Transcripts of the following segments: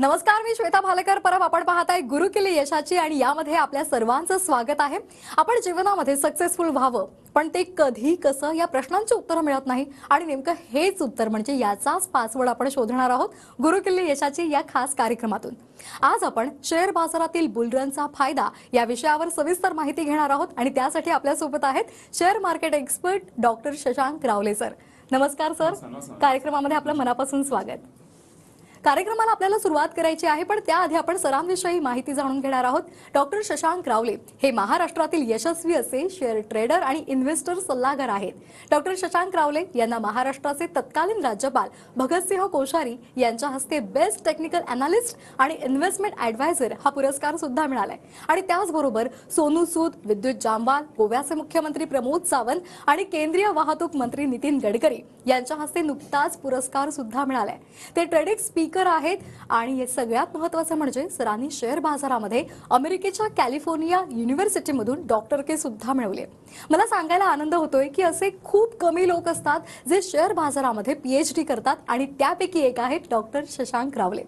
नमस्कार, मी श्वेता भालेकर. परत आपण पाहताय गुरुकिल्ली यशाची आणि यामध्ये आपल्या सर्वांचं स्वागत आहे. आपण जीवनामध्ये सक्सेसफुल व्हावं, पण ते कधी कसं या प्रश्नांची उत्तरं मिळत नाही आणि नेमकं हेच उत्तर म्हणजे याचाच पासवर्ड आपण शोधणार आहोत गुरुकिल्ली यशाची या खास कार्यक्रमातून. आज आपण शेअर बाजारातील बुलरनचा फायदा या विषयावर सविस्तर माहिती घेणार आहोत आणि त्यासाठी आपल्या सोबत आहेत share market expert doctor Shashank रावले सर. नमस्कार सर, कार्यक्रमामध्ये आपलं मनापासून स्वागत. कार्यक्रमाला आपल्याला सुरुवात करायची आहे, पण त्याआधी आपण सरांविषयी माहिती जाणून घेणार आहोत. डॉक्टर शशांक रावले हे महाराष्ट्रातील यशस्वी असे शेअर ट्रेडर आणि इन्व्हेस्टर सल्लागार आहेत. डॉक्टर शशांक रावले यांना महाराष्ट्राचे तत्कालीन राज्यपाल भगतसिंह कोश्यारी यांच्या हस्ते बेस्ट टेक्निकल अनालिस्ट आणि इन्व्हेस्टमेंट ॲडवायझर हा पुरस्कार सुद्धा मिळालाय. आणि त्याचबरोबर सोनू सूद, विद्युत जामवाल, गोव्याचे मुख्यमंत्री प्रमोद सावंत आणि केंद्रीय वाहतूक मंत्री नितीन गडकरी यांच्या हस्ते नुकताच पुरस्कार सुद्धा मिळालाय. ते ट्रेडिंग स्पीकर आहेत आणि हे सगळ्यात महत्त्वाचं म्हणजे सरांनी शेअर बाजारामध्ये अमेरिकेच्या कॅलिफोर्निया युनिव्हर्सिटीमधून डॉक्टरके सुद्धा मिळवले. मला सांगायला आनंद होतोय की असे खूप कमी लोक असतात जे शेअर बाजारामध्ये PhD करतात आणि त्यापैकी एक आहेत डॉक्टर शशांक रावले.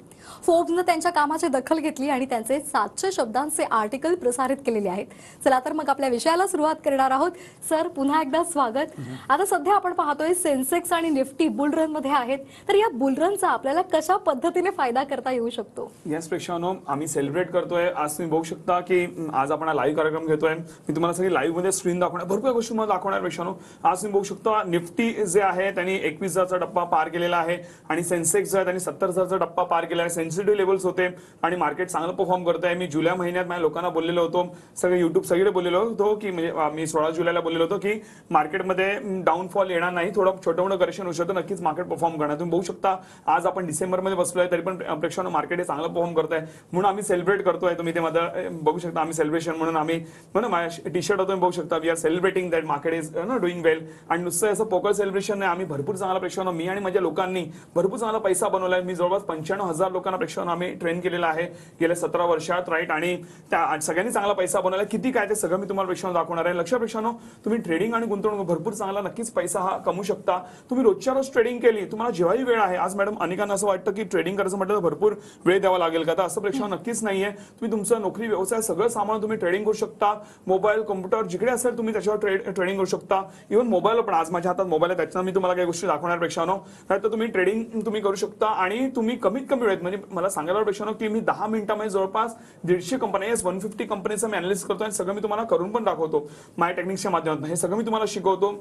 फोर्ब्सने त्यांच्या कामाची दखल घेतली आणि त्यांचे 700 शब्दांचे आर्टिकल प्रसारित केलेले आहेत. चला तर मग आपल्या विषयाला सुरुवात करणार आहोत. सर, पुन्हा एकदा स्वागत. आता सध्या आपण पाहतोय सेन्सेक्स आणि निफ्टी बुलरन मध्ये आहेत, तर या बुलरनचा आपल्याला कशा पद्धतीने फायदा करता येऊ शकतो? यस प्रेक्षकांनो, आम्ही सेलिब्रेट करतोय. आज तुम्ही बघू शकता की आज आपण लाईव्ह कार्यक्रम घेतोय. मी तुम्हाला सगळी लाईव्ह मध्ये स्क्रीन दाखवणार, भरपूर गोष्टी मला दाखवणार. प्रेक्षकांनो, आज तुम्ही बघू शकता निफ्टी जे आहे त्यांनी 21,000चा टप्पा पार केलेला आहे आणि सेन्सेक्स जो आहे त्यांनी 70,000चा टप्पा पार केला आहे. सेन्सिटिव्ह लेवल्स होते आणि मार्केट चांगलं परफॉर्म करत आहे. मी जुलै महिन्यात माझ्या लोकांना बोललेलो होतो, सगळे युट्यूब सगळे बोललेलो होतो की म्हणजे मी 16 जुलैला बोललेलो होतो की मार्केटमध्ये डाऊनफॉल येणार नाही, थोडं छोटं मोठं करेक्शन होऊ शकतं, नक्कीच मार्केट परफॉर्म करणार. तुम्ही बघू शकता आज आपण डिसेंबरमध्ये बसलोय तरी पण प्रेक्षकांनो मार्केट हे चांगलं परफॉर्म करत आहे, म्हणून आम्ही सेलिब्रेट करतोय. तुम्ही ते माझं बघू शकता, आम्ही सेलिब्रेशन म्हणून आम्ही म्हणून माझ्या टी शर्ट होतो बघू शकता, we are celebrating that market is doing well. आणि नुसतं असं पोकर सेलिब्रेशन नाही, आम्ही भरपूर चांगला प्रेक्षकांनो, मी आणि माझ्या लोकांनी भरपूर चांगला पैसा बनवलाय. मी जवळपास 95,000 लोकांना प्रेक्षकांनो आम्ही ट्रेन केलेला आहे गेल्या 17 वर्षात, राईट. आणि त्या सगळ्यांनी चांगला पैसा बनवला. किती काय ते सगळं मी तुम्हाला प्रेक्षकांनो दाखवणार आहे. लक्ष प्रेक्षकांनो, तुम्ही ट्रेडिंग आणि गुंतवणूक भरपूर चांगला नक्कीच पैसा हा कमवू शकता. तुम्ही रोजच्या रोज ट्रेडिंग केली, तुम्हाला जेव्हाही वेळ आहे. आज मॅडम अनेकांना असं वाटतं की ट्रेडिंग करायचं म्हटलं तर भरपूर वेळ द्यावा लागेल का, तर असं प्रेक्षकांनो नक्कीच नाहीये. तुम्ही तुमचं नोकरी व्यवसाय सगळं सांभाळून तुम्ही ट्रेडिंग करू शकता. मोबाईल, कॉम्प्युटर जिकडे असेल तुम्ही त्याच्यावर ट्रेडिंग करू शकता. इव्हन मोबाईल पण आज माझ्या हातात मोबाईल आहे, त्याच्यानं मी तुम्हाला काही गोष्टी दाखवणार प्रेक्षकांनो. तर तुम्ही ट्रेडिंग तुम्ही करू शकता आणि तुम्ही कमीत कमी वेळेत, म्हणजे मला सांगायला प्रेक्षकांनो की मी 10 मिनिटांमध्ये जवळपास 150 कंपन्या, 150 कंपनीचं मी अनालिसिस करतो आणि सगळं मी तुम्हाला करून पण दाखवतो माझ्या टेक्निक्सच्या माध्यमातून. हे सगळं मी तुम्हाला शिकवतो.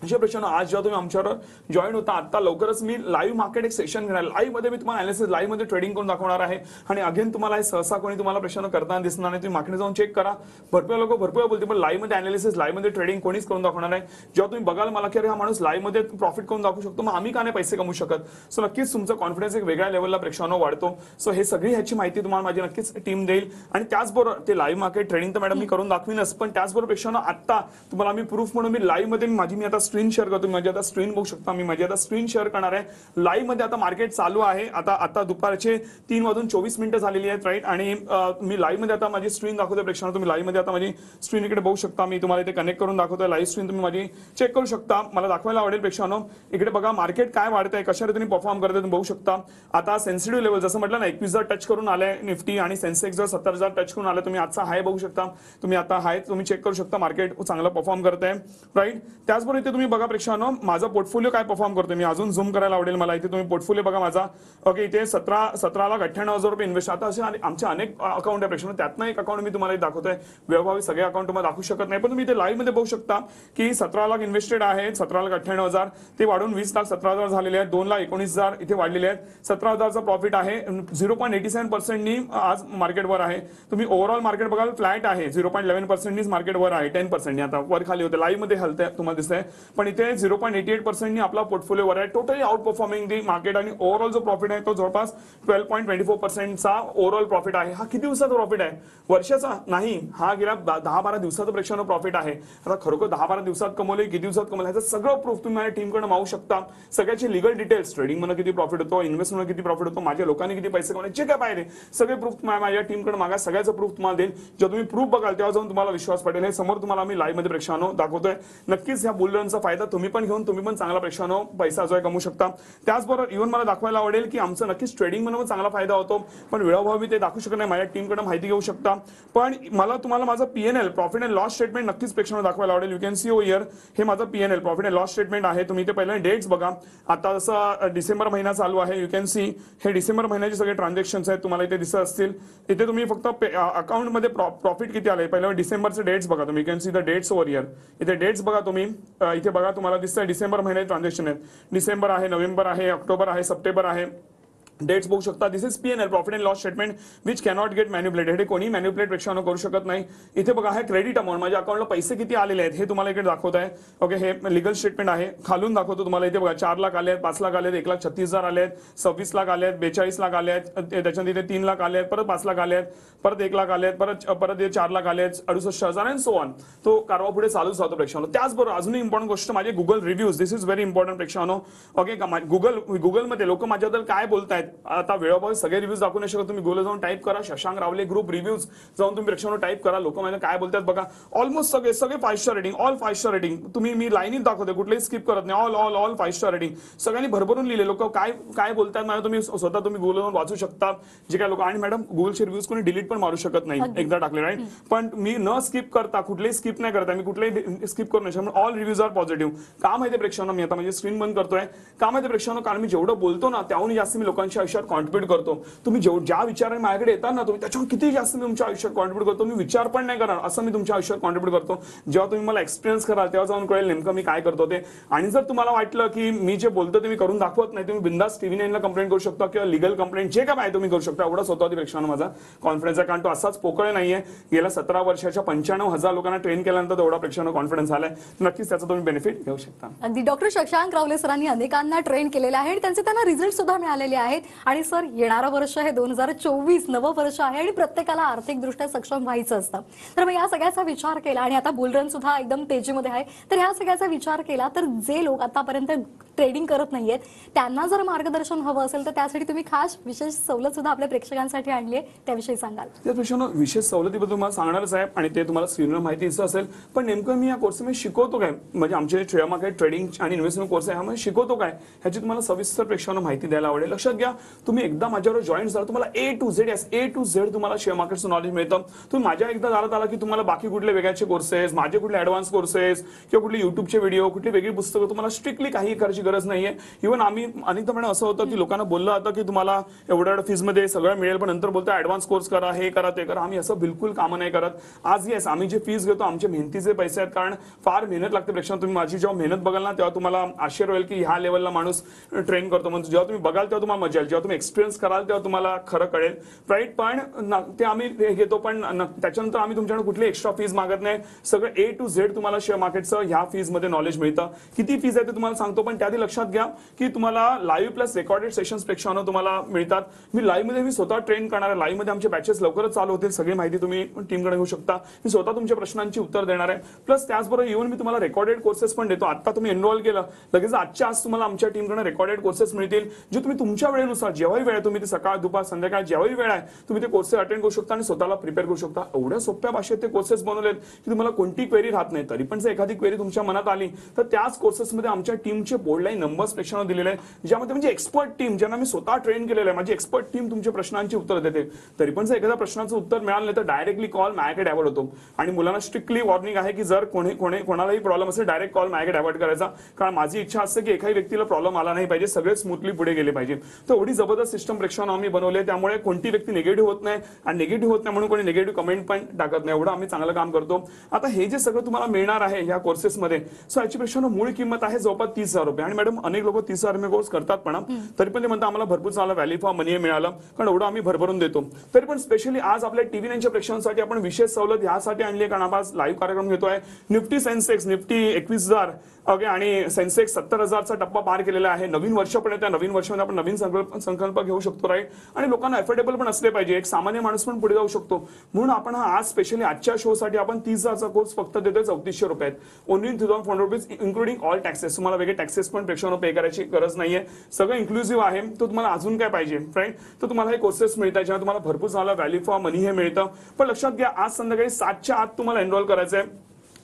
अशा प्रश्न आज जेव्हा तुम्ही आमच्यावर जॉईन होता, आता लवकरच मी लाईव्ह मार्केट एक सेशन घेणार. लाईव्ह मध्ये मी तुम्हाला अनालिसिस लाईव्ह मध्ये ट्रेडिंग करून दाखवणार आहे. आणि अगेन तुम्हाला हे सहसा कोणी तुम्हाला प्रश्न करताना दिसणार नाही. तुम्ही मार्केट जाऊन चेक करा. भरपूर लोक भरपूर बोलते, पण लाईव्ह मध्ये अनालिसिस, लाईव्ह मध्ये ट्रेडिंग कोणीच करून दाखवणार आहे. जेव्हा तुम्ही बघाल मला की अरे हा माणूस लाईव्ह मध्ये प्रॉफिट करून दाखवू शकतो, मग आम्ही का नाही पैसे कमवू शकत. सो नक्कीच तुमचा कॉन्फिडन्स एक वेगळ्या लेवलला प्रेक्षकांनो वाढतो. सो हे सगळी ह्याची माहिती तुम्हाला माझी नक्कीच टीम देईल. आणि त्याचबरोबर ते लाईव्ह मार्केट ट्रेडिंग तर मॅडम मी करून दाखवीनच, पण त्याचबरोबर प्रेक्षकांनो आता तुम्हाला मी प्रूफ म्हणून मी लाईव्ह मध्ये मी आता स्क्रीन शेअर करतो. माझी आता स्क्रीन बघू शकता, मी माझी आता स्क्रीन शेअर करणार आहे. लाईव्ह मध्ये आता मार्केट चालू आहे. आता दुपारचे 3:24 झालेली आहेत, राईट. आणि मी लाईव्ह मध्ये आता माझी स्क्रीन दाखवतोय प्रेक्षकांनो. तुम्ही लाईव्ह मध्ये आता माझी स्क्रीन इकडे बघू शकता. मी तुम्हाला इथे कनेक्ट करून दाखवतोय. लाईव्ह स्क्रीन तुम्ही माझी चेक करू शकता. मला दाखवायला आवडेल प्रेक्षकांनो. इकडे बघा मार्केट काय वाढतंय, कशा रीतीने परफॉर्म करतंय तुम्ही बघू शकता. आता सेन्सिटिव्ह लेवल जसं म्हटलं ना, 21,000 टच करून आलाय निफ्टी आणि सेन्सेक्स जर 70,000 टच करून आलाय. तुम्ही आजचा हाय बघू शकता. तुम्ही आता हाय तुम्ही चेक करू शकता. मार्केट चांगलं परफॉर्म करतंय, राईट. त्याचबरोबर इथे तुम्ही बघा प्रेक्षकांनो, माझा पोर्टफोलिओ काय परफॉर्म करतोय. मी अजून झूम करायला आवडेल मला. इथे तुम्ही पोर्टफोलिओ बघा माझा. ओके, इथे 17,98,000 रुपये इन्व्हेस्ट. आता असे आमचे अनेक अकाउंट आहे प्रेक्षकांनो. त्यातनं एक अकाउंट मी तुम्हाला दाखवतोय. व्यवहारिक सगळे अकाउंट तुम्हाला दाखवू शकत नाही, पण तुम्ही इथे लाईव्ह मध्ये बघू शकता की 17 लाख इन्व्हेस्टेड आहेत. 17,98,000 ते वाढून 20,17,000 झालेले आहेत. 2,19,000 इथे वाढलेले आहेत. 17,000चा प्रॉफिट आहे. 0.87% आज मार्केटवर आहे. तुम्ही ओव्हरऑल मार्केट बघाल फ्लॅट आहे. 0.11% मार्केटवर आहे. 10% आता वर खाली होते. लाईव्ह मध्ये हलते तुम्हाला दिसतंय, पण इथे 0.88% आपला पोर्टफोलिओ आहे. टोटली आउट परफॉर्मिंग दी मार्केट. आणि ओव्हरऑल जो प्रॉफिट आहे तो जवळपास 12.24%चा ओव्हरऑल प्रॉफिट आहे. हा किती दिवसाचा प्रॉफिट आहे? वर्षाचा नाही, हा गेल्या 10-12 दिवसाचा प्रेक्षकांनो प्रॉफिट आहे. आता खरोखर 10-12 दिवसात कमवले, किती दिवसात कमवले, ह्याचं सगळं प्रूफ तुम्ही माझ्या टीमकडे मागू शकता. सगळ्याची लिगल डिटेल्स, ट्रेडिंग मध्ये किती प्रॉफिट होतो, इन्व्हेस्टमेंट किती प्रॉफिट होतो, माझ्या लोकांनी किती पैसे कमवले, जे काय पाहिजे सगळे प्रूफ माझ्या टीमकडे मागा. सगळ्याचं प्रूफ तुम्हाला देईल. जेव्हा तुम्ही प्रूफ बघाल तेव्हा जाऊन तुम्हाला विश्वास पडेल. हे समोर तुम्हाला मी लाईव्ह मध्ये प्रेक्षकांनो दाखवतोय. नक्कीच ह्या बुलरन लोकांचा फायदा तुम्ही पण घेऊन तुम्ही पण चांगला प्रेक्षानो पैसा जो आहे कमवू शकता. त्याचबरोबर इव्हन मला दाखवायला आवडेल की आमचं नक्कीच ट्रेडिंग म्हणून चांगला फायदा होतो, पण वेळोभावी ते दाखवू शकत नाही. माझ्या टीमकडे माहिती घेऊ शकता, पण मला तुम्हाला माझं PNL profit and loss statement नक्कीच प्रेक्षांना दाखवायला आवडेल. You can see over here, हे माझं PNL profit and loss statement आहे. तुम्ही ते पहिले डेट्स बघा. आता जसं डिसेंबर महिना चालू आहे, यू कॅन सी हे डिसेंबर महिन्याचे सगळे ट्रान्झॅक्शन्स आहेत, तुम्हाला इथे दिसत असतील. इथे तुम्ही फक्त अकाउंटमध्ये प्रॉफिट किती आले पहिले डिसेंबरचे डेट्स बघा तुम्ही. You can see the dates over here. इथे डेट्स बघा तुम्ही, इथे बघा तुम्हाला दिसतंय डिसेंबर महिन्याचे ट्रान्झॅक्शन आहेत. डिसेंबर आहे, नोव्हेंबर आहे, ऑक्टोबर आहे, सप्टेंबर आहे. डेट्स बघू शकता. This is PNL profit and loss statement which cannot get manipulated. हे कोणी मॅन्युप्युलेट प्रेक्षांनो करू शकत नाही. इथे बघा हे क्रेडिट अमाऊंट, माझ्या अकाउंटला पैसे किती आलेले आहेत हे तुम्हाला इकडे दाखवत आहे. ओके, हे लिगल स्टेटमेंट आहे. खालून दाखवतो तुम्हाला. इथे बघा 4 लाख आले आहेत, 5 लाख आले आहेत, 1,36,000 आले आहेत, 26 लाख आले आहेत, 42 लाख आले आहेत, त्याच्यानंतर इथे 3 लाख आले आहेत, परत 5 लाख आले आहेत, परत 1 लाख आले आहेत, परत 4 लाख आले आहेत, 68,000 अँड सो ऑन. तो कारवा पुढे चालूच राहतो प्रेक्षांनो. त्याचबरोबर अजूनही इम्पॉर्टंट गोष्ट माझे Google reviews. This is very important प्रेक्षांनो. ओके, गुगलमध्ये लोक माझ्याबद्दल काय बोलतायत. आता वेळोवेळी सगळे रिव्ह्यूज दाखवू नाही शकत. तुम्ही गुगल जाऊन टाईप करा शशांक रावले ग्रुप रिव्ह्यूज, जाऊन तुम्ही प्रेक्षांनो टाईप करा. लोक मला काय बोलतात बघा. ऑलमोस्ट सगळे 5 star rating, all 5 star rating. तुम्ही मी लाईनीत दाखवते, कुठलेही स्किप करत नाही. All 5 star rating. सगळ्यांनी भरभरून लिहिले. लोक काय बोलतात मला तुम्ही स्वतः तुम्ही गुगल जाऊन वाचू शकता जे काय लोक. आणि मॅडम गुगलचे रिव्ह्यूज कोणी डिलीट पण मारू शकत नाही एकदा टाकले, राईट. पण मी न स्किप करता, कुठलेही स्किप नाही करता, मी कुठलेही स्किप करू नाही. All reviews are positive. का माहिती प्रेक्षांनो, मी आता म्हणजे स्क्रीन बंद करतोय. का माहिती प्रेक्षांनो, कारण मी जेवढं बोलतो ना त्याहून जास्त मी लोकांच्या आयुष्यात कॉन्ट्रीब्यूट करतो. तुम्ही ज्या विचाराने माझ्याकडे येतात ना, तुम्ही त्याच्यावर किती जास्त मी तुमच्या आयुष्यात कॉन्ट्रीब्यूट करतो. मी विचार पण नाही करणार असं मी तुमच्या आयुष्यात कॉन्ट्रीब्यूट करतो. जेव्हा तुम्ही मला एक्सपिरियन्स कराल तेव्हा जाऊन कळेल नेमकं मी काय करतो ते. आणि जर तुम्हाला वाटलं की मी जे बोलतो ते मी करून दाखवत नाही, तुम्ही बिंदास TV9 कंप्लेंट करू शकता किंवा लिगल कंप्लेंट जे काय आहे तुम्ही करू शकता. एवढा स्वतःची प्रेक्षांनो माझा कॉन्फिडन्स आहे, कारण तो असाच पोकळ नाहीये. गेल्या 17 वर्षाच्या 95,000 लोकांना ट्रेन केल्यानंतर एवढा प्रेक्षांनो कॉन्फिडन्स आलाय. नक्कीच त्याचा तुम्ही बेनिफिट घेऊ शकता. अगदी डॉक्टर शशांक रावले सरांनी अनेकांना ट्रेन केलेले आहे आणि त्यांना रिझल्ट सुद्धा मिळालेले आहेत. आणि सर, येणारं वर्ष हे 2024 नवं वर्ष आहे आणि प्रत्येकाला आर्थिकदृष्ट्या सक्षम व्हायचं असतं. तर मग या सगळ्याचा विचार केला आणि आता बुलरन सुद्धा एकदम तेजीमध्ये आहे. तर ह्या सगळ्याचा विचार केला तर जे लोक आतापर्यंत ट्रेडिंग करत नाहीयेत त्यांना जर मार्गदर्शन हवं असेल तर त्यासाठी तुम्ही खास विशेष सवलत सुद्धा आपल्या प्रेक्षकांसाठी आणली आहे, त्याविषयी सांगाल? त्यापेक्षा विशेष सवलतीबद्दल तुम्हाला सांगणारच आहे आणि ते तुम्हाला स्क्रीनवर माहिती असेल. पण नेमकं मी या कोर्समध्ये शिकवतो काय, म्हणजे आमचे शेअर मार्केट ट्रेडिंग आणि इन्व्हेस्टमेंट कोर्स आहे, ह्यामध्ये शिकवतो काय ह्याची तुम्हाला सविस्तर प्रेक्षकांना माहिती द्यायला आवडेल. लक्षात घ्या, तुम्ही एकदा माझ्यावर जॉईन झाला तुम्हाला A to Z तुम्हाला शेअर मार्केटचं नॉलेज मिळतं. तुम्ही माझ्या एकदा झाला की तुम्हाला बाकी कुठले वेगळ्याचे कोर्सेस, माझे कुठले ऍडव्हान्स कोर्सेस किंवा कुठले युट्यूबचे व्हिडिओ, कुठली वेगळी पुस्तकं तुम्हाला स्ट्रिक्टली काही करायची गरज नाहीये. इव्हन आम्ही अनेकदा म्हणून असं होतं की लोकांना बोललं जातं की तुम्हाला एवढ्या फीजमध्ये सगळं मिळेल, पण नंतर बोलतो ऍडव्हान्स कोर्स करा, हे करा, ते करा. आम्ही असं बिलकुल कामं नाही करत. आज येस, आम्ही जे फीज घेतो आमचे मेहनतीचे पैसे आहेत, कारण फार मेहनत लागते. प्रेक्षक तुम्ही माझी जेव्हा मेहनत बघाल ना तेव्हा तुम्हाला आश्चर्य होईल की ह्या लेवलला माणूस ट्रेन करतो. म्हणजे जेव्हा तुम्ही बघाल तेव्हा तुम्हाला मजा येईल, जेव्हा तुम्ही एक्सपिरियन्स कराल तेव्हा तुम्हाला खरं कळेल, राईट. पण ते आम्ही घेतो, पण त्याच्यानंतर आम्ही तुमच्याकडे कुठली एक्स्ट्रा फीज मागत नाही. सगळं A to Z तुम्हाला शेअर मार्केटचं ह्या फीज मध्ये नॉलेज मिळतं. किती फीज आहे ते तुम्हाला सांगतो, पण त्याआधी लक्षात घ्या की तुम्हाला लाईव्ह प्लस रेकॉर्डेड सेशन्स पेक्षा तुम्हाला मिळतात. मी लाईव्ह मध्ये स्वतः ट्रेन करणार आहे. लाईव्ह मध्ये आमचे बॅचेस लवकरच चालू होतील. सगळी माहिती तुम्ही टीमकडे घेऊ शकता. मी स्वतः तुमच्या प्रश्नांची उत्तर देणार आहे. प्लस त्याचबरोबर इव्हन मी तुम्हाला रेकॉर्डेड कोर्सेस पण देतो. आता तुम्ही एनरोल केलं लगेच आजच्या आज तुम्हाला आमच्या टीमकडे रेकॉर्डेड कोर्सेस मिळतील, जे तुम्ही तुमच्या वेळेनुसार जेव्हाही वेळ आहे तुम्ही ते सकाळ, दुपार, संध्याकाळ जेव्हाही वेळ आहे तुम्ही ते कोर्सेस अटेंड करू शकता आणि स्वतःला प्रिपेअर करू शकता. एवढ्या सोप्या भाषेत ते कोर्सेस बनवलेत की तुम्हाला कोणती क्वेरी राहत नाही. तरी पण जर एखादी क्वेरी तुमच्या मनात आली तर त्याच कोर्सेसमध्ये आमच्या टीमचे बोर्डलाईन नंबर्स प्रेक्षकांना दिलेले आहेत, ज्यामध्ये म्हणजे एक्सपर्ट टीम ज्यांना मी स्वतः ट्रेन केलेलं आहे, माझी एक्सपर्ट टीम तुमच्या प्रश्नांची उत्तर देते. तरी पण जर एखाद्या प्रश्नाचं उत्तर मिळालं नाही तर डायरेक्टली कॉल माझ्याकडे डायव्हर्ट होतो. आणि मुलांना स्ट्रिक्टली वॉर्निंग आहे की जर कोणालाही प्रॉब्लेम असेल डायरेक्ट कॉल माझ्याकडे डायव्हर्ट करायचा, कारण माझी इच्छा असते की एखाद्या व्यक्तीला प्रॉब्लेम आला नाही पाहिजे, सगळे स्मूथली पुढे गेले पाहिजे. तर एवढी जबरदस्त सिस्टम प्रेक्षकांना आम्ही बनवले, त्यामुळे कोणती व्यक्ती निगेटिव्ह होत नाही आणि निगेटिव्ह होत नाही म्हणून कोणी निगेटिव्ह कमेंट पण टाकत नाही. एवढं आम्ही चांगलं काम करतो. आता हे जे सगळं तुम्हाला मिळणार आहे या कोर्सेसमध्ये, सो याची प्रेक्षकांना मूळ किंमत आहे जवळपास 30,000 रुपये. आणि मॅडम अनेक लोक 30,000 कोर्स करतात, पण तरी पण ते म्हणतात आम्हाला भरपूर चांगला व्हॅल्यू फॉर मनी मिळालं, कारण एवढं आम्ही भरभरून देतो. तरी पण स्पेशली आज आपल्या TV9च्या प्रेक्षकांसाठी आपण विशेष सवलत यासाठी आणली आहे, कारण आपण आज लाईव्ह कार्यक्रम घेतोय. निफ्टी सेन्सेक्स, निफ्टी 21,000 ओके आणि सेन्सेक्स 70,000चा टप्पा पार केलेला आहे. नवीन वर्ष पण आहे, त्या नवीन वर्षामध्ये आपण नवीन संकल्प घेऊ शकतो, राईट. आणि लोकांना अफोर्डेबल पण असले पाहिजे, एक सामान्य माणूस पण पुढे जाऊ शकतो. म्हणून आपण आज स्पेशली आजच्या शो साठी आपण 30,000चा कोर्स फक्त देतोय 3400 रुपयात. Only 2,400 rupees including all taxes. तुम्हाला वेगळे टॅक्सेस पण प्रेक्षकांना पे करायची गरज नाहीये, सगळं इन्क्लुझिव्ह आहे. तो तुम्हाला अजून काय पाहिजे, राईट. तर तुम्हाला हे कोर्सेस मिळतात ज्याला तुम्हाला भरपूर चांगला व्हॅल्यू फॉर मनी हे मिळतं. पण लक्षात घ्या, आज संध्याकाळी 7च्या आत तुम्हाला एनरोल करायचंय.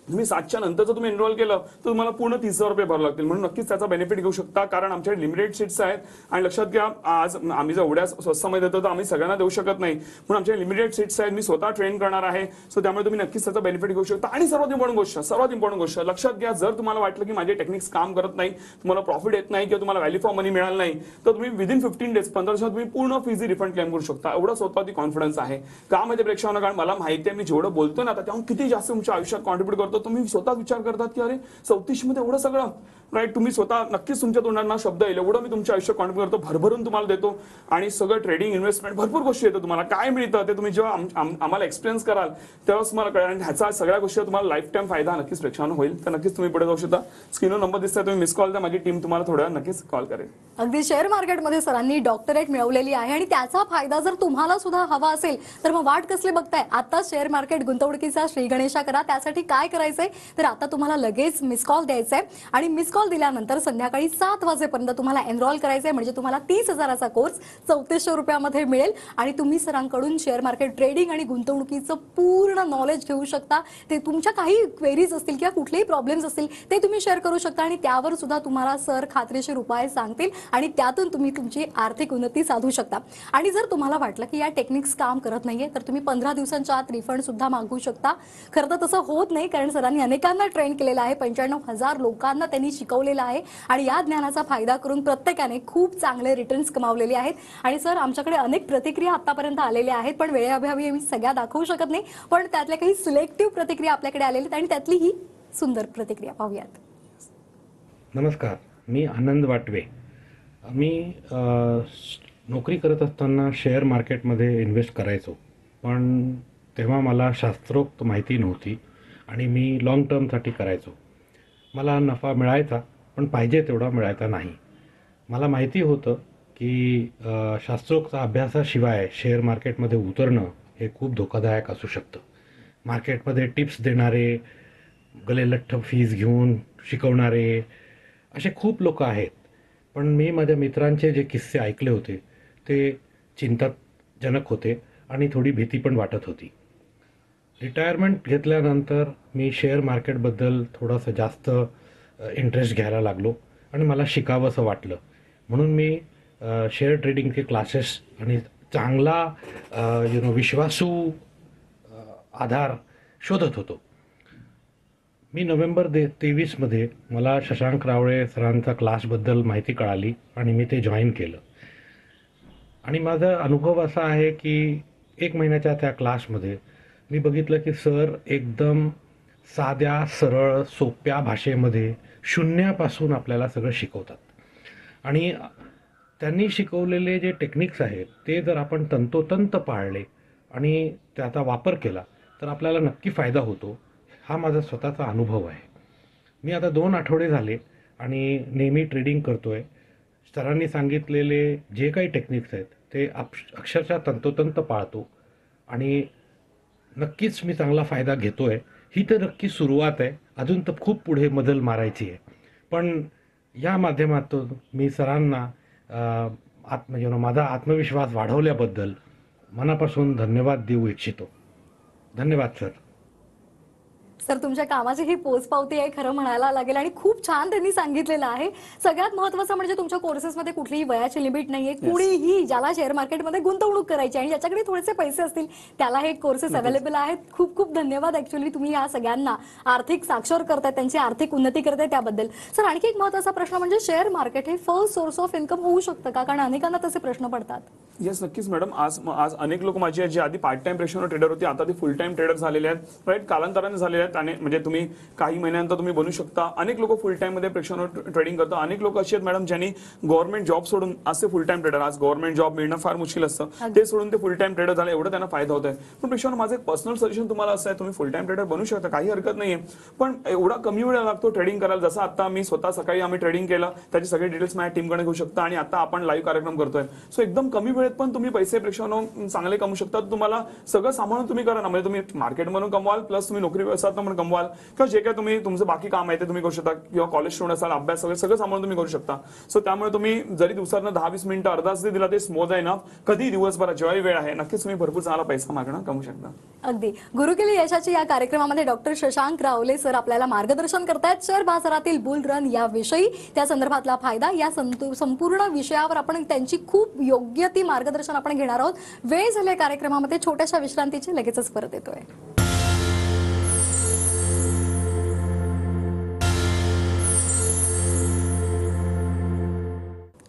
तुम्ही 7च्या नंतर जर तुम्ही एनरोल केलं तर तुम्हाला पूर्ण 30,000 रुपये भरावे लागतील. म्हणून नक्कीच त्याचा बेनिफिट घेऊ शकता, कारण आमच्याकडे लिमिटेड सीट्स आहेत. आणि लक्षात घ्या, आज आम्ही जर एवढ्या स्वस्तामध्ये देतो तर आम्ही सगळ्यांना देऊ शकत नाही, म्हणून आमच्या लिमिटेड सीट्स आहेत. मी स्वतः ट्रेन करणार आहे, सो त्यामुळे तुम्ही नक्कीच त्याचा बेनिफिट घेऊ शकता. आणि सर्वात इम्पॉर्टंट गोष्ट लक्षात घ्या, जर तुम्हाला वाटलं की माझे टेक्निक्स काम करत नाही, तुम्हाला प्रॉफिट येत नाही किंवा तुम्हाला व्हॅल्यू फॉर मनी मिळालं नाही, तर तुम्ही विदिन 15 डेज 15 दिवसात तुम्ही पूर्ण फीज रिफंड क्लेम करू शकता. एवढा स्वतःवरती कॉन्फिडन्स आहे का माहिती प्रेक्षकांना, कारण मला माहिती आहे मी जेवढं बोलतो ना आता त्याहून किती जास्त तुमच्या आयुष्यात कॉन्ट्रीब्यूट करतो. तुम्ही स्वतः विचार करतात की अरे 34 मध्ये एवढं सगळं राईट. तुम्ही स्वतः नक्कीच तुमच्या तोंडांना शब्द येईल एवढं मी तुमच्या आयुष्यात कॉन्ट्रीब्यूट करतो, भरभरून तुम्हाला देतो. आणि सगळं ट्रेडिंग, इन्व्हेस्टमेंट, भरपूर गोष्टी येतं. तुम्हाला काय मिळतं ते तुम्ही जेव्हा आम्हाला एक्सपिरियन्स कराल तेव्हाच तुम्हाला कळेल. आणि ह्याचा सगळ्या गोष्टी तुम्हाला लाईफ टाईम फायदा नक्कीच प्रेक्षकांना होईल. तर नक्कीच तुम्ही पुढे जाऊ शकता. स्क्रीनवर नंबर दिसतोय, तुम्ही मिस कॉल द्या, माझी टीम तुम्हाला थोड्या नक्कीच कॉल करेल. अगदी शेअर मार्केटमध्ये सरांनी डॉक्टरेट मिळवलेली आहे आणि त्याचा फायदा जर तुम्हाला सुद्धा हवा असेल तर मग वाट कसली बघताय? आता शेअर मार्केट गुंतवणुकीचा श्री गणेशा करा. त्यासाठी काय करायचंय तर आता तुम्हाला लगेच मिस कॉल द्यायचा आहे आणि मिस कॉल दिल्यानंतर संध्याकाळी 7 वाजेपर्यंत तुम्हाला एनरोल करायचंय. म्हणजे तुम्हाला 30,000चा कोर्स 3400 रुपयामध्ये मिळेल आणि तुम्ही सरांकडून शेअर मार्केट ट्रेडिंग आणि गुंतवणुकीचं पूर्ण नॉलेज घेऊ शकता. ते तुमच्या काही क्वेरीज असतील किंवा कुठलेही प्रॉब्लेम्स असतील ते तुम्ही शेअर करू शकता आणि त्यावर सुद्धा तुम्हाला सर खात्रीशीर उपाय सांगतील आणि त्यातून तुम्ही तुमची आर्थिक उन्नती साधू शकता. आणि जर तुम्हाला वाटलं की या टेक्निक्स काम करत नाहीये तर तुम्ही 15 दिवसांच्या आत रिफंड सुद्धा मागू शकता. खरं तर तसं होत नाही, कारण सरांनी अनेकांना ट्रेन केलेलं आहे, 95,000 लोकांना त्यांनी शिकवलेलं आहे आणि या ज्ञानाचा फायदा करून प्रत्येकाने खूप चांगले रिटर्न्स कमावलेले आहेत. आणि सर आमच्याकडे अनेक प्रतिक्रिया आतापर्यंत आलेल्या आहेत, पण वेळेअभावी मी सगळ्या दाखवू शकत नाही, पण त्यातल्या काही सिलेक्टिव्ह प्रतिक्रिया आपल्याकडे आलेल्या आहेत आणि त्यातली ही सुंदर प्रतिक्रिया पाहूयात. नमस्कार, मी आनंद वाटवे. मी नोकरी करत असताना शेअर मार्केटमध्ये इन्व्हेस्ट करायचो, पण तेव्हा मला शास्त्रोक्त माहिती नव्हती आणि मी लाँग टर्मसाठी करायचो. मला नफा मिळायचा, पण पाहिजे तेवढा मिळायचा नाही. मला माहिती होतं की शास्त्रोक्त अभ्यासाशिवाय शेअर मार्केटमध्ये उतरणं हे खूप धोकादायक असू शकतं. मार्केटमध्ये टिप्स देणारे, गलेलठ्ठ फीज घेऊन शिकवणारे असे खूप लोक आहेत. पण मी माझ्या मित्रांचे जे किस्से ऐकले होते ते चिंताजनक होते आणि थोडी भीती पण वाटत होती. रिटायरमेंट घेतल्यानंतर मी शेअर मार्केटबद्दल थोडंसं जास्त इंटरेस्ट घ्यायला लागलो आणि मला शिकावंसं वाटलं. म्हणून मी शेअर ट्रेडिंगचे क्लासेस आणि चांगला विश्वासू आधार शोधत होतो. मी नोव्हेंबर 23मध्ये मला शशांक रावळे सरांचा क्लासबद्दल माहिती कळाली आणि मी ते जॉईन केलं. आणि माझा अनुभव असा आहे की 1 महिन्याच्या त्या क्लासमध्ये मी बघितलं की सर एकदम साध्या, सरळ, सोप्या भाषेमध्ये शून्यापासून आपल्याला सगळं शिकवतात. आणि त्यांनी शिकवलेले जे टेक्निक्स आहेत ते जर आपण तंतोतंत पाळले आणि त्याचा वापर केला तर आपल्याला नक्की फायदा होतो. हा माझा स्वतःचा अनुभव आहे. मी आता 2 आठवडे झाले आणि नेहमी ट्रेडिंग करतो आहे. सरांनी सांगितलेले जे काही टेक्निक्स आहेत ते अक्षरशः तंतोतंत पाळतो आणि नक्कीच मी चांगला फायदा घेतो आहे. ही तर नक्की सुरुवात आहे, अजून तर खूप पुढे मजल मारायची आहे. पण या माध्यमातून मी सरांना माझा आत्मविश्वास वाढवल्याबद्दल मनापासून धन्यवाद देऊ इच्छितो. धन्यवाद सर. सर तुमच्या कामाची ही पोचपावती आहे खरं म्हणायला लागेल आणि खूप छान त्यांनी सांगितलेलं आहे. सगळ्यात महत्त्वाचं म्हणजे तुमच्या कोर्सेसमध्ये कुठलीही वयाची लिमिट नाहीये. कुणीही ज्याला शेअर मार्केटमध्ये गुंतवणूक करायची आणि ज्याच्याकडे थोडेसे पैसे असतील त्याला हे कोर्सेस अवेलेबल आहेत. खूप खूप धन्यवाद. ऍक्च्युअली तुम्ही या सगळ्यांना आर्थिक साक्षर करताय, त्यांची आर्थिक उन्नती करताय त्याबद्दल. सर आणखी एक महत्त्वाचा प्रश्न म्हणजे शेअर मार्केट हे फर्स्ट सोर्स ऑफ इन्कम होऊ शकतं का? कारण अनेकांना तसे प्रश्न पडतात. येस, नक्कीच मॅडम. आज अनेक लोक माझे जे आधी पार्ट टाइम प्रेशर ट्रेडर होते आता ते फुल टाइम ट्रेडर झालेले आहेत. राईट, कालांतराने झालेले आहेत. आणि म्हणजे तुम्ही काही महिन्यानंतर तुम्ही बनू शकता. अनेक लोक फुल टाइम मध्ये प्रेक्षर ट्रेडिंग करतात. अनेक लोक असे आहेत मॅडम ज्यांनी गव्हर्नमेंट जॉब सोडून आज ते फुल टाइम ट्रेडर. आज गव्हर्नमेंट जॉब मिळणं फार मुश्किल असतं, ते सोडून ते फुल टाइम ट्रेडर झाले. एवढं त्यांना फायदा होत आहे. पण प्रेक्षर माझं एक पर्सनल सजेशन तुम्हाला असं आहे, तुम्ही फुल टाइम ट्रेडर बनू शकता, काही हरकत नाहीये. पण एवढा कमी वेळ लागतो ट्रेडिंग करायला. जसं आता मी स्वतः सकाळी आम्ही ट्रेडिंग केलं, त्याची सगळे डिटेल्स माझ्या टीमकडे घेऊ शकता आणि आता आपण लाईव्ह कार्यक्रम करतोय. सो एकदम कमी वेळ वेळेत पण तुम्ही पैसे प्रेक्षकांनो चांगले कमवू शकता. तुम्हाला सगळं सांभाळून तुम्ही करा ना, म्हणजे तुम्ही मार्केटमधून कमवाल प्लस तुम्ही नोकरी व्यवसायात पण कमवाल किंवा जे काय तुम्ही तुमचं बाकी काम आहे ते तुम्ही करू शकता किंवा कॉलेज स्टुडंट असाल अभ्यास सगळं सांभाळून तुम्ही करू शकता. सो त्यामुळे तुम्ही जरी दिवसातनं 10-20 मिनिटं अर्धा तास दिला ते स्मोज आहे ना, कधी दिवसभरात जेव्हाही वेळ आहे नक्कीच तुम्ही भरपूर चांगला पैसा मागणं कमवू शकता. अगदी. गुरुकिल्ली यशाची या कार्यक्रमामध्ये डॉक्टर शशांक रावले सर आपल्याला मार्गदर्शन करतायत शेअर बाजारातील बुल रन याविषयी, त्या संदर्भातला फायदा, या संपूर्ण विषयावर आपण त्यांची खूप योग्य ती मार्गदर्शन आपण घेणार आहोत. वेळ झाले कार्यक्रमामध्ये छोट्याशा विश्रांतीची, लगेचच परत येतोय.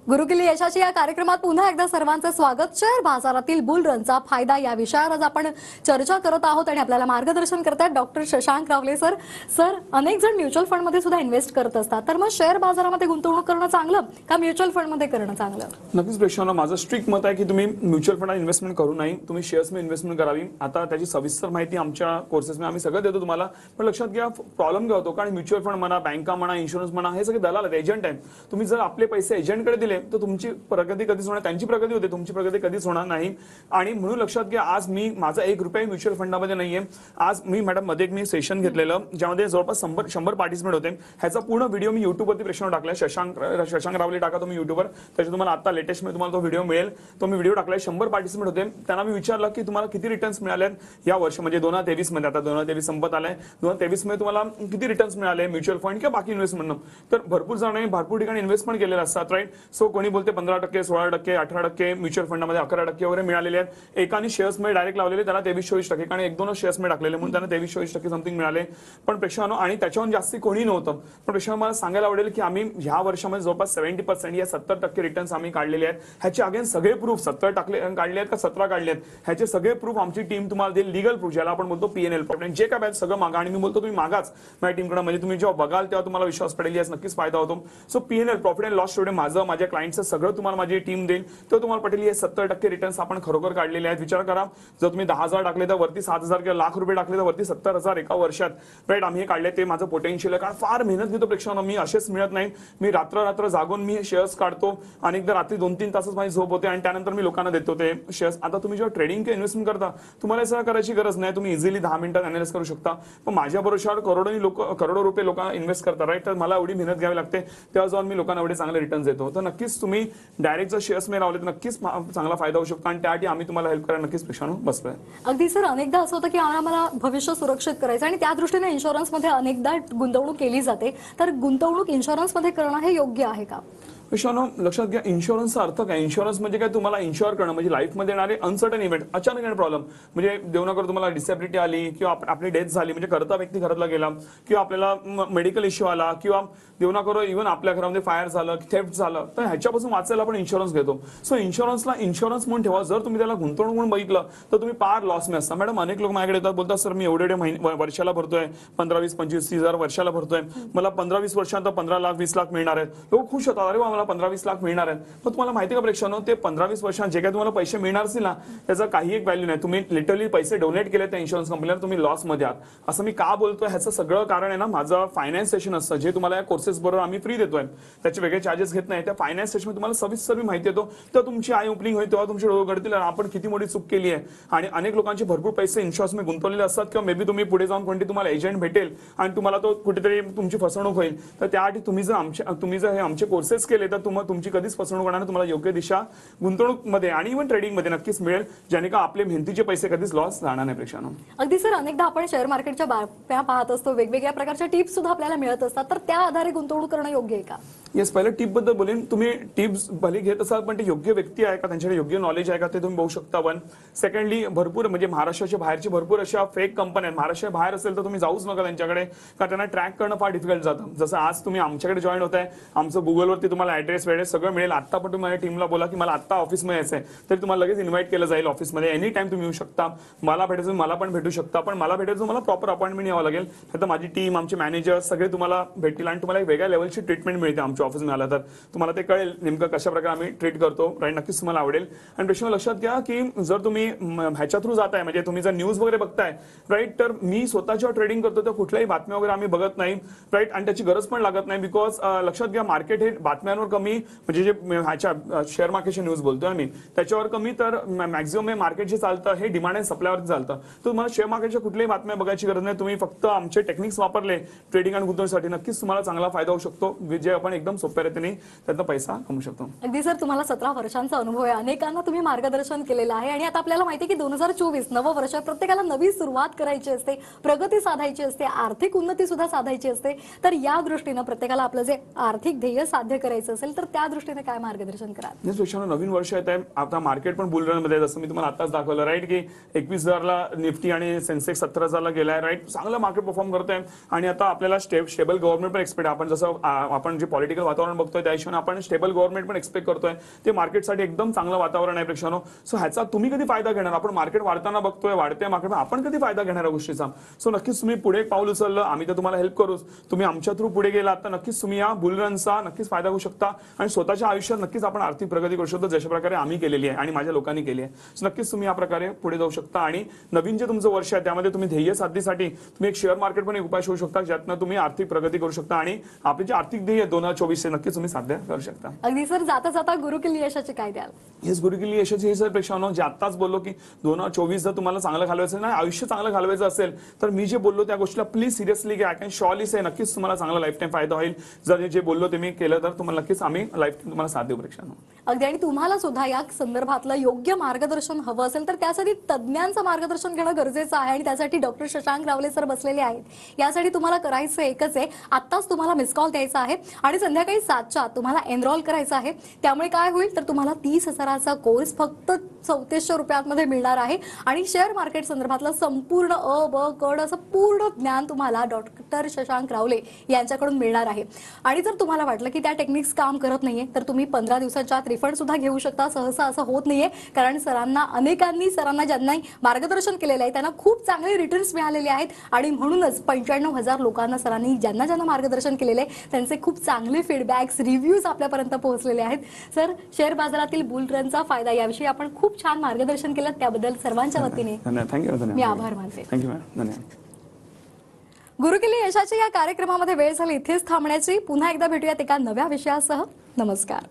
गुरुकिल्ली यशाची या कार्यक्रमात पुन्हा एकदा सर्वांचं स्वागत. शेअर बाजारातील बुल रनचा फायदा या विषयावर आज आपण चर्चा करत आहोत आणि आपल्याला मार्गदर्शन करतात डॉक्टर शशांक रावले सर. सर, अनेक जण म्युच्युअल फंड मध्ये सुद्धा इन्व्हेस्ट करत असतात, तर मग शेअर बाजारामध्ये गुंतवणूक करणं चांगलं का म्युच्युअल फंड मध्ये करणं चांगलं? नक्कीच प्रेक्षकांना माझं स्ट्रिक्ट मत आहे की तुम्ही म्युच्युअल फंडात इन्व्हेस्टमेंट करू नाही, तुम्ही शेअर्समध्ये इन्व्हेस्टमेंट करावी. आता त्याची सविस्तर माहिती आमच्या कोर्सेसमध्ये आम्ही सगळं देतो तुम्हाला. पण लक्षात घ्या प्रॉब्लेम काय होतो, कारण म्युच्युअल फंड म्हणा, बँका म्हणा, इन्शुरन्स म्हणा, हे सगळे दलाल आहेत, एजंट आहेत. तुम्ही जर आपले पैसे एजंटकडे दिले तर तुमची प्रगती कधीच होणार, त्यांची प्रगती होते, तुमची प्रगती कधीच होणार नाही. आणि म्हणून लक्षात घ्या, आज मी माझा 1 रुपया म्युच्युअल फंडामध्ये नाहीये. आज मी मॅडम मध्ये मी सेशन घेतलेलं ज्यामध्ये जवळपास 100 पार्टिसिपेट होते. ह्याचा पूर्ण व्हिडिओ मी युट्यूबवरती प्रेक्षण टाकलाय. शशांक रावले टाका तुम्ही युट्यूबवर, त्याच्यात तुम्हाला आता लेटेस्ट मध्ये तुम्हाला तो व्हिडिओ मिळेल. तो मी व्हिडिओ टाकलाय. 100 पार्टिसिपेट होते. त्यांना मी विचारलं की तुम्हाला किती रिटर्न्स मिळालेत या वर्ष, म्हणजे 2023 मध्ये, आता 2023 संपत आलाय, 2023 मध्ये तुम्हाला किती रिटर्न्स मिळाले म्युच्युअल फंड किंवा बाकी इन्व्हेस्टमेंट. तर भरपूर जणांनी भरपूर ठिकाणी इन्व्हेस्टमेंट केलेले असतात, राईट. सो कोणी बोलते 15%, 16%, 18%, म्युच्युअल फंडामध्ये 11% वगैरे मिळालेले आहेत. एकाने शेअर्स मध्ये डायरेक्ट लावलेले त्याला 23-24%, कारण 1-2 शेअर्स मध्ये टाकलेले म्हणून त्यांना 23-24% समथिंग मिळाले. पण प्रेक्षकांनो, आणि त्याच्यावर जास्ती कोणी नव्हतं. पण प्रेक्षकांनो मला सांगायला आवडेल की आम्ही ह्या वर्षामध्ये जवळपास 70% या 70% रिटर्न्स आम्ही काढलेले आहेत. ह्याचे अगेन सगळे प्रूफ 70 काढले आहेत का 17 काढले आहेत, ह्याचे सगळे प्रूफ आमची टीम तुम्हाला देईल. लिगल प्रूफ ज्याला आपण बोलतो PNL प्रॉफिट, जे काय पाहिजे सगळं मागा. आणि मी बोलतो तुम्ही मागाच माझ्या टीमकडे, म्हणजे तुम्ही जेव्हा बघाल तेव्हा तुम्हाला विश्वास पडेल, यास नक्कीच फायदा होतो. So PNL profit and loss story माझं, माझ्या क्लायंटचं सगळं तुम्हाला माझी टीम देईल. तर तुम्हाला पटेल हे 70% रिटर्न्स आपण खरोखर काढलेले आहेत. विचार करा, जर तुम्ही 10,000 टाकले तर वरती 7,000 किंवा लाख रुपये टाकले तर वरती 70,000 एका वर्षात, राईट. आम्ही हे काढले, ते माझं पोटेन्शियल आहे. कारण फार मेहनत घेतो प्रेक्षकांना, मी असेच मिळत नाही. मी रात्र जागून मी हे शेअर्स काढतो आणि एकदा रात्री 2-3 तासच माझी झोप होते आणि त्यानंतर मी लोकांना देतो ते शेअर्स. आता तुम्ही जेव्हा ट्रेडिंग किंवा इन्व्हेस्टमेंट करता तुम्हाला असं करायची गरज नाही, तुम्ही इझिली 10 मिनिटात अनालिसिस करू शकता. पण माझ्या भरोशावर करोडो रुपये लोकांना इन्व्हेस्ट करतात, राईट. तर मला एवढी मेहनत घ्यावी लागते, तेव्हा जाऊन मी लोकांना एवढे चांगले रिटर्न्स देतो. तर नक्कीच तुम्ही डायरेक्ट जर शेअर्स मध्ये लावले तर नक्कीच चांगला फायदा होऊ शकतो आणि त्यासाठी आम्ही तुम्हाला हेल्प करायला नक्कीच प्रेक्षकांनो बसलोय. अगदी सर, अनेकदा असं होतं की आम्हाला भविष्य सुरक्षित करायचं आणि त्या दृष्टीने इन्शुरन्समध्ये अनेकदा गुंतवणूक केली जाते, तर गुंतवणूक इन्शुरन्समध्ये करणं हे योग्य आहे का? प्रेक्षकांनो लक्षात घ्या, इन्शुरन्सचा अर्थ काय? इन्शुरन्स म्हणजे काय, तुम्हाला इन्शुअर करणं, म्हणजे लाईफमध्ये येणारे अनसर्टन इव्हेंट, अचानक येणारे प्रॉब्लेम, म्हणजे देव न करो तुम्हाला डिसेबिलिटी आली किंवा आपली डेथ झाली, म्हणजे करता व्यक्ती घरातला गेला किंवा आपल्याला मेडिकल इश्यू आला किंवा देव न करो इव्हन आपल्या घरामध्ये फायर झालं, थेफ्ट झालं, तर ह्याच्यापासून वाचायला आपण इन्शुरन्स घेतो. सो इन्शुरन्सला इन्शुरन्स म्हणून ठेवा. जर तुम्ही त्याला गुंतवणूक म्हणून बघितलं तर तुम्ही पार लॉस में असता. मॅडम अनेक लोक माझ्याकडे येतात, बोलतात सर मी एवढे वर्षाला भरतोय, 15-20-25,000 वर्षाला भरतोय, मला 15-20 वर्षांत 15 लाख 20 लाख मिळणार आहेत. लोक खुश होतात, अरे वा मला 15-20 लाख मिळणार आहेत. पण तुम्हाला माहिती का प्रेक्षकांनो, ते 15-20 वर्षांत जे काही तुम्हाला पैसे मिळणार असतील ना, त्याचा काही एक व्हॅल्यू नाही. तुम्ही लिटरली पैसे डोनेट केले त्या इन्शुरन्स कंपनीला, तुम्ही लॉस मध्ये आहात. असं मी का बोलतोय, ह्याचं सगळं कारण आहे ना, माझं फायनान्स सेशन असतं जे तुम्हाला या कोर्सेस बरोबर आम्ही फ्री देतोय, त्याचे वेगळे चार्जेस घेत नाही. त्या फायनान्स सेशन मध्ये तुम्हाला सविस्तर माहिती देतो, तेव्हा तुमची आय ओपनिंग होईल, तेव्हा तुमचे डोळे घडतील आपण किती मोठी चूक केली आहे. आणि अनेक लोकांचे भरपूर पैसे इन्शुरन्स मध्ये गुंतवलेले असतात किंवा मे बी तुम्ही पुढे जाऊन कोणती तुम्हाला एजंट भेटेल आणि तुम्हाला तो कुठेतरी तुमची फसवणूक होईल. तर त्यासाठी तुम्ही जर हे आमचे कोर्सेस केले तर तुमची कधीच फसवणूक होणार, तुम्हाला योग्य दिशा गुंतवणूक मध्ये आणि इव्हन ट्रेडिंग मध्ये नक्कीच मिळेल, ज्याने का आपले मेहनतीचे पैसे कधीच लॉस जाणार नाही प्रेक्षकांनो. अगदी सर, अनेकदा आपण शेअर मार्केटच्या बातम्या पाहत असतो, वेगवेगळ्या प्रकारच्या टिप्स सुद्धा आपल्याला मिळत असतात, तर त्या आधारे गुंतवणूक करणं योग्य आहे का? येस, पहिल्या टिप बद्दल बोलेन. तुम्ही टिप्स भले घेत असाल पण ते योग्य व्यक्ती आहे का, त्यांच्याकडे योग्य नॉलेज आहे का, ते तुम्ही बघू शकता. वन सेकंडली, भरपूर म्हणजे महाराष्ट्राच्या बाहेरची भरपूर अशा फेक कंपन्या आहेत. महाराष्ट्र बाहेर असेल तर तुम्ही जाऊच नका त्यांच्याकडे, कारण त्यांना ट्रॅक करणं फार डिफिकल्ट जातं. जसं आज तुम्ही आमच्याकडे जॉईन होत आहे, आमचं गुगलवरती तुम्हाला ऍड्रेस वेळेस सगळं मिळेल. आता पण तुम्ही माझ्या टीमला बोला की मला आता ऑफिसमध्ये यायचं आहे, तरी तुम्हाला लगेच इन्व्हाइट केलं जाईल ऑफिसमध्ये. एनी टाइम तुम्ही येऊ शकता, मला भेटायचं मला पण भेटू शकता. पण मला भेटायचं मला प्रॉपर अपॉइंटमेंट यावं लागेल, तर माझी टीम, आमचे मॅनेजर सगळे तुम्हाला भेटतील आणि तुम्हाला एक वेगळ्या लेवलची ट्रीटमेंट मिळते आमच्या ऑफिसमध्ये आला तर. तुम्हाला ते कळेल नेमकं कशा प्रकारे आम्ही ट्रीट करतो, राईट. नक्कीच तुम्हाला आवडेल. आणि प्रश्न लक्षात घ्या की जर तुम्ही ह्याच्या थ्रू जाताय, म्हणजे तुम्ही जर न्यूज वगैरे बघताय, राईट, तर मी स्वतःच्या ट्रेडिंग करतो तर कुठल्याही बातम्या वगैरे आम्ही बघत नाही, राईट. आणि त्याची गरज पण लागत नाही, बिकॉज लक्षात घ्या मार्केट हे बातम्यांवर वर कमी, म्हणजे जे ह्याच्या शेअर मार्केटची न्यूज बोलतोय मी त्याच्यावर कमी, तर मॅक्झिमम हे मार्केट जे चालतं हे डिमांड अँड सप्लायवर चालतं. तर तुम्हाला शेअर मार्केटच्या कुठल्याही बातम्या बघायची गरज नाही. तुम्ही फक्त आमचे टेक्निक्स वापरले ट्रेडिंग आणि गुंतवणुकीसाठी, नक्कीच तुम्हाला चांगला फायदा होऊ शकतो, जे आपण एकदम सोप्या रीतीने त्यातनं पैसा कमवू शकतो. अगदी सर, तुम्हाला 17 वर्षांचा अनुभव आहे, अनेकांना तुम्ही मार्गदर्शन केलेलं आहे आणि आता आपल्याला माहिती आहे की 2024 नवं वर्ष, प्रत्येकाला नवी सुरुवात करायची असते, प्रगती साधायची असते, आर्थिक उन्नती सुद्धा साधायची असते. तर या दृष्टीनं प्रत्येकाला आपलं जे आर्थिक ध्येय साध्य करायचं असेल तर त्या दृष्टीने काय मार्गदर्शन कराल? पेक्षा नवीन वर्ष येत आहे, आता मार्केट पण बुल रन मध्ये, जसं मी तुम्हाला आताच दाखवलं राईट, की 21,000ला निफ्टी आणि सेन्सेक्स 17,000ला गेलाय राईट, चांगलं मार्केट परफॉर्म करत आहे. आणि आता आपल्याला स्टेबल गव्हर्नमेंट पण एक्सपेक्ट, आपण जसं आपण जे पॉलिटिकल वातावरण बघतोय त्या हिशोबाने आपण स्टेबल गव्हर्नमेंट पण एक्सपेक्ट करतोय. ते मार्केटसाठी एकदम चांगलं वातावरण आहे प्रेक्षांनो. सो ह्याचा तुम्ही कधी फायदा घेणार? आपण मार्केट वाढताना बघतोय, वाढते मार्केट, आपण कधी फायदा घेणार या गोष्टीचा? सो नक्कीच तुम्ही पुढे पाऊल उचललं, आम्ही तर तुम्हाला हेल्प करूच. तुम्ही आमच्या थ्रू पुढे गेलात तर नक्कीच तुम्ही या बुल रनचा नक्कीच फायदा घेऊ शकता आणि स्वतःच्या आयुष्यात नक्कीच आपण आर्थिक प्रगती करू शकतो, जशा प्रकारे आम्ही केलेली आहे आणि माझ्या लोकांनी केली आहे. सो नक्कीच तुम्ही या प्रकारे पुढे जाऊ शकता आणि नवीन जे तुमचं वर्ष आहे त्यामध्ये तुम्ही ध्येय साधण्यासाठी तुम्ही एक शेअर मार्केट पण एक उपाय शोधू शकता, ज्यातनं तुम्ही आर्थिक प्रगती करू शकता आणि आपले जे आर्थिक ध्येय 2024 नक्कीच तुम्ही साध्य करू शकता. अगदी सर, जाता जाता गुरुकिल्ली यशाचे काय द्याल? हेच गुरुकिल्ली यशाची हे सर प्रेक्षांनो, जे आत्ताच बोललो की 2024 जर तुम्हाला चांगलं घालवायचं नाही, आयुष्य चांगलं घालवायचं असेल तर मी जे बोललो त्या गोष्टीला प्लीज सिरियसली घ्या. आय कॅन शॉर्ली से नक्कीच तुम्हाला चांगला लाईफ टाईम फायदा होईल. जर जे बोललो ते मी केलं तर तुम्हाला नक्कीच आम्ही लाईफ टाईम तुम्हाला साथ देऊ प्रेक्षांनो. अगदी, आणि तुम्हाला सुद्धा या संदर्भातलं योग्य मार्गदर्शन हवं असेल तर त्यासाठी तज्ज्ञांचं मार्गदर्शन घेणं गरजेचं आहे आणि त्यासाठी डॉक्टर शशांक रावले सर बसलेले आहेत. यासाठी तुम्हाला करायचं एकच आहे, आत्ताच तुम्हाला मिस कॉल द्यायचा आहे आणि संध्याकाळी 7च्या तुम्हाला एनरोल करायचं आहे. त्यामुळे काय होईल तर तुम्हाला 30,000चा कोर्स फक्त 3400 रुपयांमध्ये मिळणार आहे आणि शेअर मार्केट संदर्भातलं संपूर्ण ब कड असं पूर्ण ज्ञान तुम्हाला डॉक्टर शशांक रावले यांच्याकडून मिळणार आहे. आणि जर तुम्हाला वाटलं की त्या टेक्निक्स काम करत नाहीये तर तुम्ही 15 दिवसाच्या आत रिफंड सुद्धा घेऊ शकता. सहसा असं होत नाहीये, कारण अनेकांनी सरांना ज्यांना मार्गदर्शन केलेलं आहे त्यांना खूप चांगले रिटर्न्स मिळालेले आहेत आणि म्हणूनच 95,000 लोकांना सरांनी ज्यांना मार्गदर्शन केलेले आहे त्यांचे खूप चांगले फीडबॅक्स, रिव्ह्यूज आपल्यापर्यंत पोहोचलेले आहेत. सर, शेअर बाजारातील बुल रनचा फायदा याविषयी आपण खूप छान मार्गदर्शन केलं, त्याबद्दल सर्वांच्या वतीने मी आभार मानते. थँक्यू मॅम, धन्यवाद. गुरुकिल्ली यशाच्या या कार्यक्रमामध्ये वेळ झाली इथेच थांबण्याची. पुन्हा एकदा भेटूयात एका नव्या विषयासह. नमस्कार.